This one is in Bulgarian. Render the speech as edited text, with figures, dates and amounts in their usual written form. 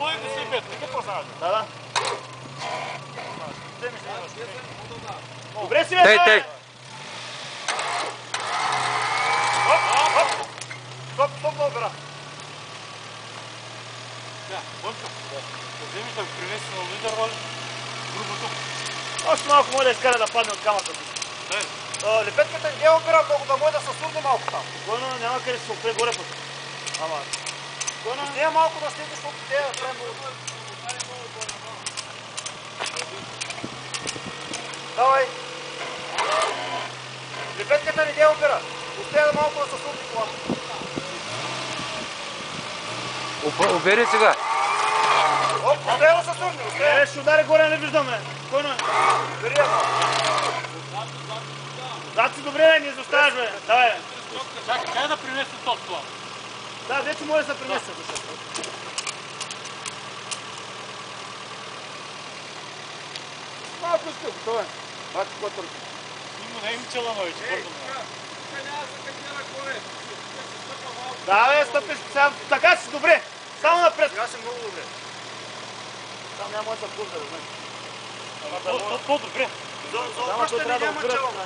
Той го си бед, не ке познаваш. Да. Добре си бе, Тей. Стоп, опера. Да, Бончо, вземеш да го принеси на лидер роли, грубото. Още малко може да изкара да падне от камъка. Лепетката не е опера много, да може да се сурне малко там. Спокойно, няма къде се опре горе пък. Ама. Не е малко да следиш, защото те да правим много. Давай. Лепетката не е опера. Успея да малко да се сурне колата. Обери сега. Оп, успея да се сурне, успея. Ще удари горе, не виждаме. Спокойно е. Бери я малко. Зад си добре, не изоставяш, бе. Давай, бе. Чакай да принеси тот това. Да, вече може да се принесе. Малко искай, готово е. Бати котър. Има не им челанови, че бързо. Да, бе, стъпиш сам. Така си добре. Само напред. Сега си много добре. Там няма да се пусне, да знаеш. По-добре. За обръщане няма челана.